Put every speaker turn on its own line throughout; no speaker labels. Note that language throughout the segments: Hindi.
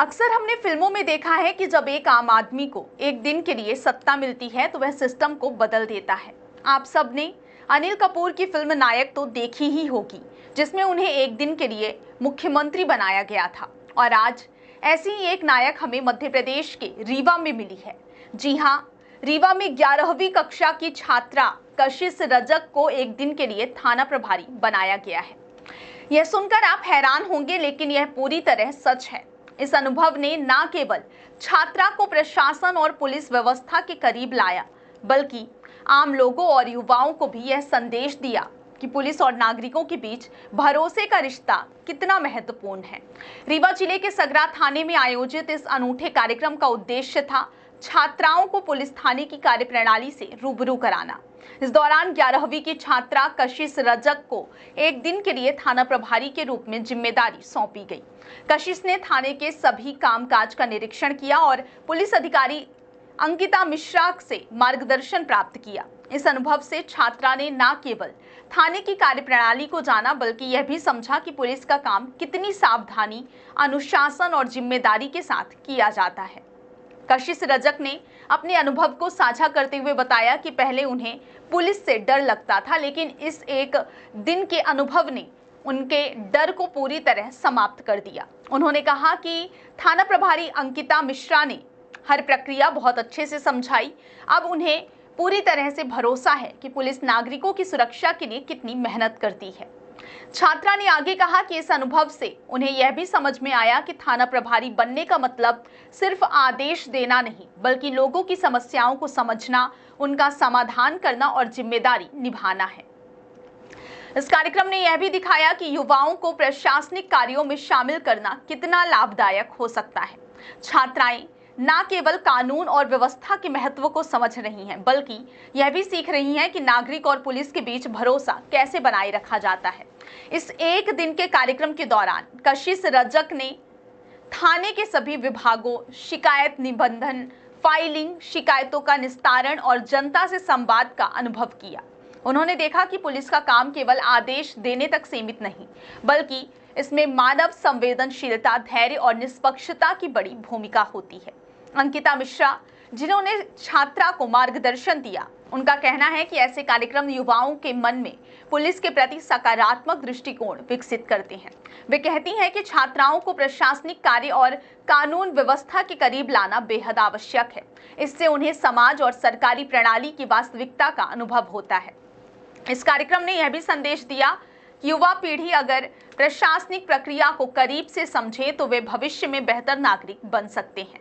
अक्सर हमने फिल्मों में देखा है कि जब एक आम आदमी को एक दिन के लिए सत्ता मिलती है तो वह सिस्टम को बदल देता है। आप सबने अनिल कपूर की फिल्म नायक तो देखी ही होगी, जिसमें उन्हें एक दिन के लिए मुख्यमंत्री बनाया गया था। और आज ऐसी ही एक नायक हमें मध्य प्रदेश के रीवा में मिली है। जी हाँ, रीवा में 11वीं कक्षा की छात्रा कशिश रजक को एक दिन के लिए थाना प्रभारी बनाया गया है। यह सुनकर आप हैरान होंगे, लेकिन यह पूरी तरह सच है। इस अनुभव ने न केवल छात्रा को प्रशासन और पुलिस व्यवस्था के करीब लाया, बल्कि आम लोगों और युवाओं को भी यह संदेश दिया कि पुलिस और नागरिकों के बीच भरोसे का रिश्ता कितना महत्वपूर्ण है। रीवा जिले के सगरा थाने में आयोजित इस अनूठे कार्यक्रम का उद्देश्य था छात्राओं को पुलिस थाने की कार्यप्रणाली से रूबरू कराना। इस दौरान 11वीं की छात्रा कशिश रजक को एक दिन के लिए थाना प्रभारी के रूप में जिम्मेदारी सौंपी गई। कशिश ने थाने के सभी कामकाज का निरीक्षण किया और पुलिस अधिकारी अंकिता मिश्रा से मार्गदर्शन प्राप्त किया। इस अनुभव से छात्रा ने न केवल थाने की कार्यप्रणाली को जाना, बल्कि यह भी समझा कि पुलिस का काम कितनी सावधानी, अनुशासन और जिम्मेदारी के साथ किया जाता है। कशिश रजक ने अपने अनुभव को साझा करते हुए बताया कि पहले उन्हें पुलिस से डर लगता था, लेकिन इस एक दिन के अनुभव ने उनके डर को पूरी तरह समाप्त कर दिया। उन्होंने कहा कि थाना प्रभारी अंकिता मिश्रा ने हर प्रक्रिया बहुत अच्छे से समझाई। अब उन्हें पूरी तरह से भरोसा है कि पुलिस नागरिकों की सुरक्षा के लिए कितनी मेहनत करती है। छात्रा ने आगे कहा कि इस अनुभव से उन्हें यह भी समझ में आया कि थाना प्रभारी बनने का मतलब सिर्फ आदेश देना नहीं, बल्कि लोगों की समस्याओं को समझना, उनका समाधान करना और जिम्मेदारी निभाना है। इस कार्यक्रम ने यह भी दिखाया कि युवाओं को प्रशासनिक कार्यों में शामिल करना कितना लाभदायक हो सकता है। छात्राएं न केवल कानून और व्यवस्था के महत्व को समझ रही हैं, बल्कि यह भी सीख रही हैं कि नागरिक और पुलिस के बीच भरोसा कैसे बनाए रखा जाता है। इस एक दिन के कार्यक्रम के दौरान कशिश रजक ने थाने के सभी विभागों, शिकायत निबंधन, फाइलिंग, शिकायतों का निस्तारण और जनता से संवाद का अनुभव किया। उन्होंने देखा कि पुलिस का काम केवल आदेश देने तक सीमित नहीं, बल्कि इसमें मानव संवेदनशीलता, धैर्य और निष्पक्षता की बड़ी भूमिका होती है। अंकिता मिश्रा, जिन्होंने छात्रा को मार्गदर्शन दिया, उनका कहना है कि ऐसे कार्यक्रम युवाओं के मन में पुलिस के प्रति सकारात्मक दृष्टिकोण विकसित करते हैं। वे कहती हैं कि छात्राओं को प्रशासनिक कार्य और कानून व्यवस्था के करीब लाना बेहद आवश्यक है। इससे उन्हें समाज और सरकारी प्रणाली की वास्तविकता का अनुभव होता है। इस कार्यक्रम ने यह भी संदेश दिया कि युवा पीढ़ी अगर प्रशासनिक प्रक्रिया को करीब से समझे तो वे भविष्य में बेहतर नागरिक बन सकते हैं।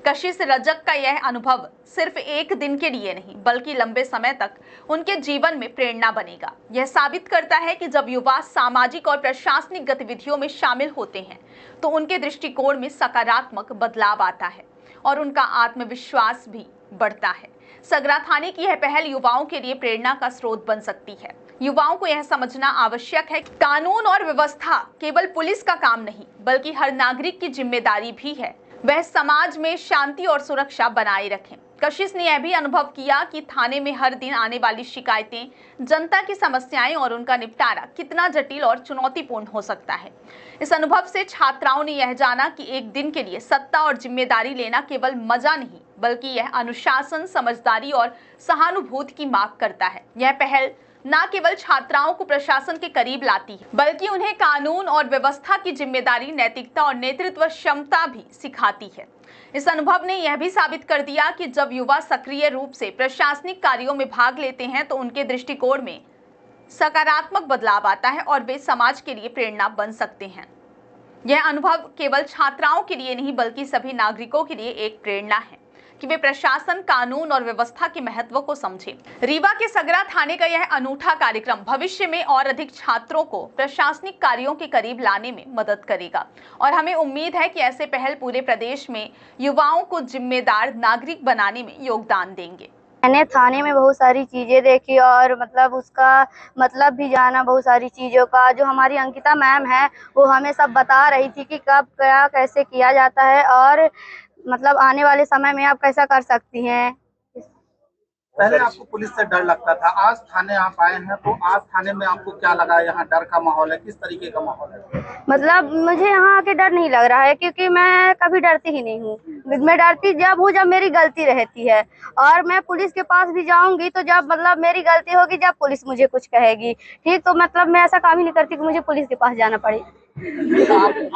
कशिश रजक का यह अनुभव सिर्फ एक दिन के लिए नहीं, बल्कि लंबे समय तक उनके जीवन में प्रेरणा बनेगा। यह साबित करता है कि जब युवा सामाजिक और प्रशासनिक गतिविधियों में शामिल होते हैं तो उनके दृष्टिकोण में सकारात्मक बदलाव आता है और उनका आत्मविश्वास भी बढ़ता है। सगरा थाने की यह पहल युवाओं के लिए प्रेरणा का स्रोत बन सकती है। युवाओं को यह समझना आवश्यक है कि कानून और व्यवस्था केवल पुलिस का काम नहीं, बल्कि हर नागरिक की जिम्मेदारी भी है। वह समाज में शांति और सुरक्षा बनाए रखें। कशिश ने यह भी अनुभव किया कि थाने में हर दिन आने वाली शिकायतें, जनता की समस्याएं और उनका निपटारा कितना जटिल और चुनौतीपूर्ण हो सकता है। इस अनुभव से छात्राओं ने यह जाना कि एक दिन के लिए सत्ता और जिम्मेदारी लेना केवल मजा नहीं, बल्कि यह अनुशासन, समझदारी और सहानुभूति की मांग करता है। यह पहल न केवल छात्राओं को प्रशासन के करीब लाती है, बल्कि उन्हें कानून और व्यवस्था की जिम्मेदारी, नैतिकता और नेतृत्व क्षमता भी सिखाती है। इस अनुभव ने यह भी साबित कर दिया कि जब युवा सक्रिय रूप से प्रशासनिक कार्यों में भाग लेते हैं तो उनके दृष्टिकोण में सकारात्मक बदलाव आता है और वे समाज के लिए प्रेरणा बन सकते हैं। यह अनुभव केवल छात्राओं के लिए नहीं, बल्कि सभी नागरिकों के लिए एक प्रेरणा है कि वे प्रशासन, कानून और व्यवस्था के महत्व को समझें। रीवा के सगरा थाने का यह अनूठा कार्यक्रम भविष्य में और अधिक छात्रों को प्रशासनिक कार्यों के करीब लाने में मदद करेगा और हमें उम्मीद है कि ऐसे पहल पूरे प्रदेश में युवाओं को जिम्मेदार नागरिक बनाने में योगदान देंगे।
मैंने थाने में बहुत सारी चीज़ें देखी और उसका मतलब भी जाना, बहुत सारी चीज़ों का। जो हमारी अंकिता मैम है वो हमें सब बता रही थी कि कब क्या कैसे किया जाता है और आने वाले समय में आप कैसा कर सकती हैं।
पहले आपको पुलिस से डर लगता था, आज थाने आप आए हैं तो आज थाने में आपको क्या लगा? यहाँ डर का माहौल है, किस तरीके का माहौल है?
मतलब मुझे यहाँ आके डर नहीं लग रहा है, क्योंकि मैं कभी डरती ही नहीं हूँ। मैं डरती जब हूँ जब मेरी गलती रहती है, और मैं पुलिस के पास भी जाऊंगी तो जब मतलब मेरी गलती होगी, जब पुलिस मुझे कुछ कहेगी, ठीक, तो मतलब मैं ऐसा काम ही नहीं करती कि मुझे पुलिस के पास जाना पड़े।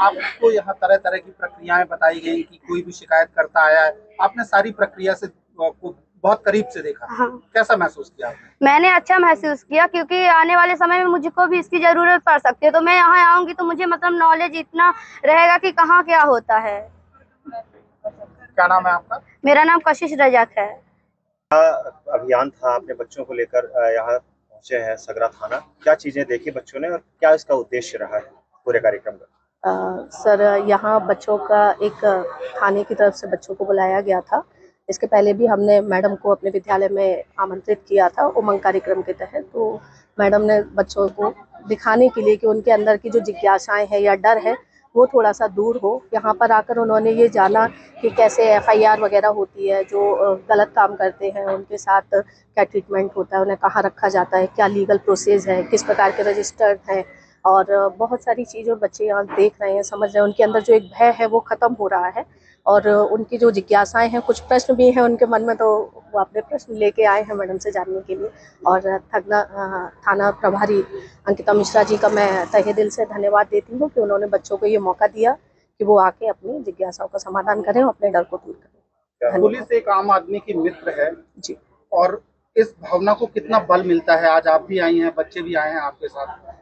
आपको यहाँ तरह तरह की प्रक्रियाएं बताई गई कि कोई भी शिकायत करता आया है, आपने सारी प्रक्रिया से को बहुत करीब से देखा।
हाँ।
कैसा महसूस किया आपने?
मैंने अच्छा महसूस किया, क्योंकि आने वाले समय में मुझको भी इसकी जरूरत पड़ सकती है, तो मैं यहाँ आऊंगी तो मुझे मतलब नॉलेज इतना रहेगा कि कहाँ क्या होता है।
क्या नाम है आपका?
मेरा नाम कशिश रजक है।
अभियान था, अपने बच्चों को लेकर यहाँ पहुंचे हैं सगरा थाना। क्या चीजें देखी बच्चों ने और क्या इसका उद्देश्य रहा है पूरे कार्यक्रम का?
सर, यहाँ बच्चों का एक थाने की तरफ से बच्चों को बुलाया गया था। इसके पहले भी हमने मैडम को अपने विद्यालय में आमंत्रित किया था उमंग कार्यक्रम के तहत। तो मैडम ने बच्चों को दिखाने के लिए कि उनके अंदर की जो जिज्ञासाएं हैं या डर है वो थोड़ा सा दूर हो, यहाँ पर आकर उन्होंने ये जाना कि कैसे एफआईआर वगैरह होती है, जो गलत काम करते हैं उनके साथ क्या ट्रीटमेंट होता है, उन्हें कहाँ रखा जाता है, क्या लीगल प्रोसेस है, किस प्रकार के रजिस्टर्ड हैं, और बहुत सारी चीज़ें बच्चे यहाँ देख रहे हैं, समझ रहे हैं। उनके अंदर जो एक भय है वो ख़त्म हो रहा है, और उनकी जो जिज्ञासाएं हैं, कुछ प्रश्न भी हैं उनके मन में, तो वो अपने प्रश्न लेके आए हैं मैडम से जानने के लिए। और थाना प्रभारी अंकिता मिश्रा जी का मैं तहे दिल से धन्यवाद देती हूँ कि उन्होंने बच्चों को ये मौका दिया कि वो आके अपनी जिज्ञासाओं का समाधान करें और अपने डर को दूर करें।
पुलिस एक आम आदमी की मित्र है
जी,
और इस भावना को कितना बल मिलता है? आज आप भी आई हैं, बच्चे भी आए हैं आपके साथ।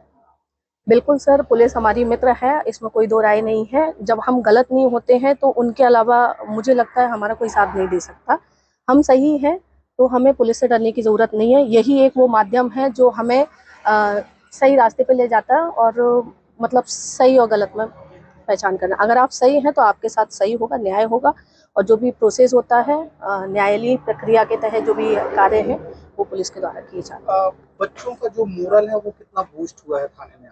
बिल्कुल सर, पुलिस हमारी मित्र है, इसमें कोई दो राय नहीं है। जब हम गलत नहीं होते हैं तो उनके अलावा मुझे लगता है हमारा कोई साथ नहीं दे सकता। हम सही हैं तो हमें पुलिस से डरने की ज़रूरत नहीं है। यही एक वो माध्यम है जो हमें सही रास्ते पे ले जाता है, और मतलब सही और गलत में पहचान करना। अगर आप सही हैं तो आपके साथ सही होगा, न्याय होगा, और जो भी प्रोसेस होता है न्यायालयीय प्रक्रिया के तहत जो भी कार्य है वो पुलिस के द्वारा किए जाते हैं।
बच्चों का जो मोरल है वो कितना बूस्ट हुआ है थाने में?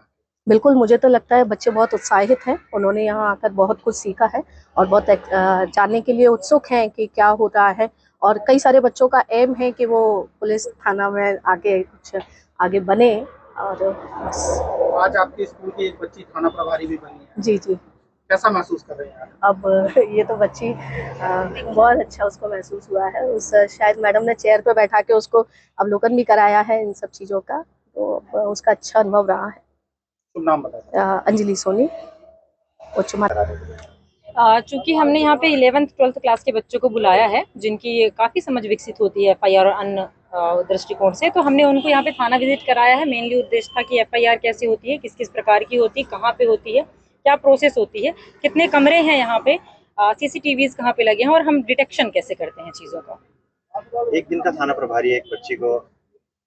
बिल्कुल, मुझे तो लगता है बच्चे बहुत उत्साहित हैं। उन्होंने यहाँ आकर बहुत कुछ सीखा है और बहुत जानने के लिए उत्सुक हैं कि क्या हो रहा है, और कई सारे बच्चों का एम है कि वो पुलिस थाना में आगे कुछ आगे बने। और बस
आज आपके स्कूल की एक बच्ची थाना प्रभारी भी बनी है।
जी जी,
कैसा महसूस कर रहे हैं?
अब ये तो बच्ची बहुत अच्छा उसको महसूस हुआ है। उस शायद मैडम ने चेयर पे बैठा के उसको अवलोकन भी कराया है इन सब चीज़ों का, तो उसका अच्छा अनुभव रहा है।
नाम बताइए।
अंजलि सोनी, उच्च
चूँकि हमने यहाँ पे 11th 12th क्लास के बच्चों को बुलाया है जिनकी काफ़ी समझ विकसित होती है एफआईआर और अन्य दृष्टिकोण से, तो हमने उनको यहाँ पे थाना विजिट कराया है। मेनली उद्देश्य था कि एफआईआर कैसे होती है, किस किस प्रकार की होती है, कहाँ पे होती है, क्या प्रोसेस होती है, कितने कमरे हैं यहाँ पे, सीसीटीवीज कहाँ पे लगे हैं, और हम डिटेक्शन कैसे करते हैं चीज़ों का।
एक दिन का थाना प्रभारी एक बच्ची को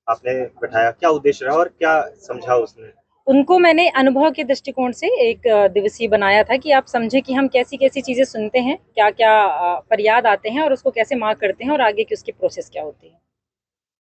आपने बैठाया, क्या उद्देश्य रहा और क्या समझा उसने?
उनको मैंने अनुभव के दृष्टिकोण से एक दिवसीय बनाया था कि आप समझें कि हम कैसी कैसी चीज़ें सुनते हैं, क्या क्या फरियाद आते हैं और उसको कैसे मार्क करते हैं और आगे की उसकी प्रोसेस क्या होती है।